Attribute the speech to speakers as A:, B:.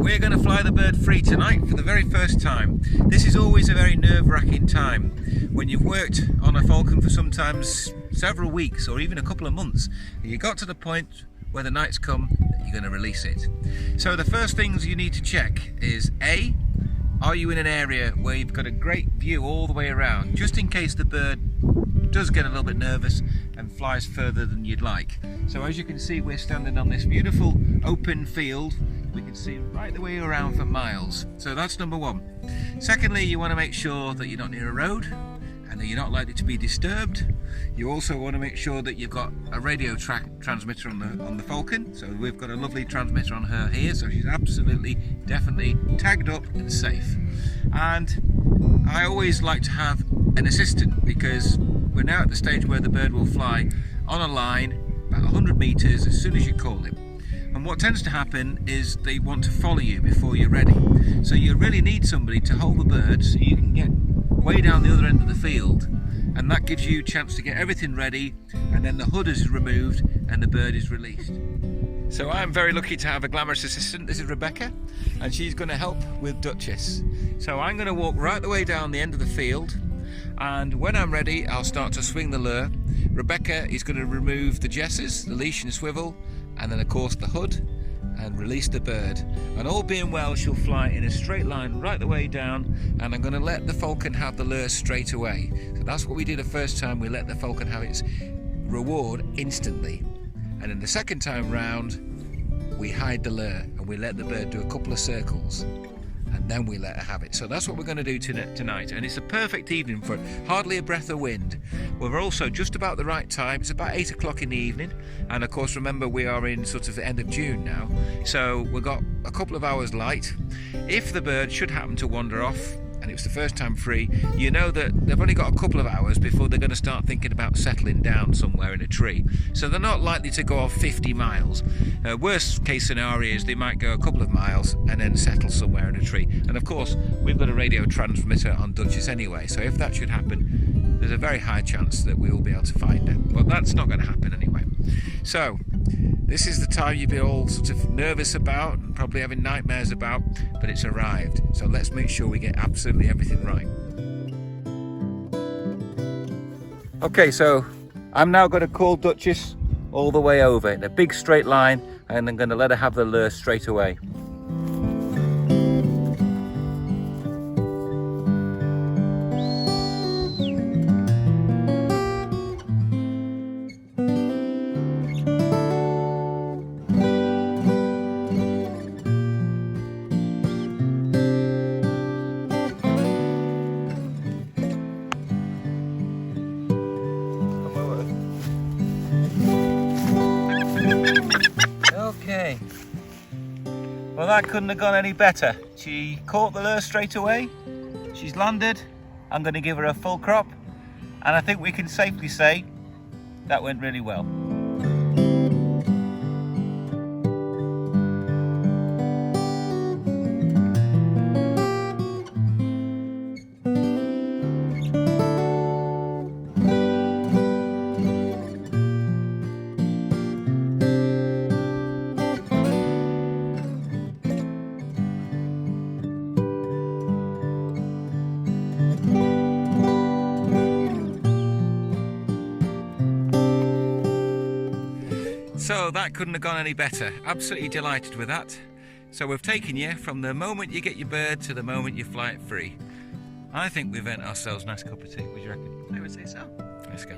A: we're going to fly the bird free tonight for the very first time. This is always a very nerve-wracking time when you've worked on a falcon for sometimes several weeks or even a couple of months. You got to the point where the night's come that you're going to release it. So the first things you need to check is A, are you in an area where you've got a great view all the way around, just in case the bird does get a little bit nervous and flies further than you'd like. So as you can see, we're standing on this beautiful open field. We can see right the way around for miles. So that's number one. Secondly, you want to make sure that you're not near a road and that you're not likely to be disturbed. You also want to make sure that you've got a radio transmitter on the Falcon. So we've got a lovely transmitter on her here, so she's absolutely, definitely tagged up and safe. And I always like to have an assistant because we're now at the stage where the bird will fly on a line about 100 meters as soon as you call him. And what tends to happen is they want to follow you before you're ready. So you really need somebody to hold the bird so you can get way down the other end of the field, and that gives you a chance to get everything ready, and then the hood is removed and the bird is released. So I'm very lucky to have a glamorous assistant. This is Rebecca, and she's going to help with Duchess. So I'm going to walk right the way down the end of the field, and when I'm ready I'll start to swing the lure. Rebecca is going to remove the jesses, the leash and swivel, and then of course the hood, and release the bird. And all being well, she'll fly in a straight line right the way down, and I'm going to let the falcon have the lure straight away. So that's what we did the first time. We let the falcon have its reward instantly, and then the second time round we hide the lure and we let the bird do a couple of circles, and then we let her have it. So that's what we're going to do tonight, and it's a perfect evening for hardly a breath of wind. We're also just about the right time. It's about 8 o'clock in the evening, and of course remember we are in sort of the end of June now, so we've got a couple of hours light. If the bird should happen to wander off and it's the first time free, you know that they've only got a couple of hours before they're going to start thinking about settling down somewhere in a tree. So they're not likely to go off 50 miles. Worst case scenario is they might go a couple of miles and then settle somewhere in a tree. And of course, we've got a radio transmitter on Duchess anyway, so if that should happen, there's a very high chance that we will be able to find her. But that's not going to happen anyway. So this is the time you'd be all sort of nervous about and probably having nightmares about, but it's arrived. So let's make sure we get absolutely everything right. Okay, so I'm now going to call Duchess all the way over in a big straight line, and I'm going to let her have the lure straight away. Okay, well that couldn't have gone any better. She caught the lure straight away, she's landed. I'm going to give her a full crop, and I think we can safely say that went really well. So that couldn't have gone any better. Absolutely delighted with that. So we've taken you from the moment you get your bird to the moment you fly it free. I think we've earned ourselves a nice cup of tea. Would you reckon?
B: I would say so.
A: Let's go.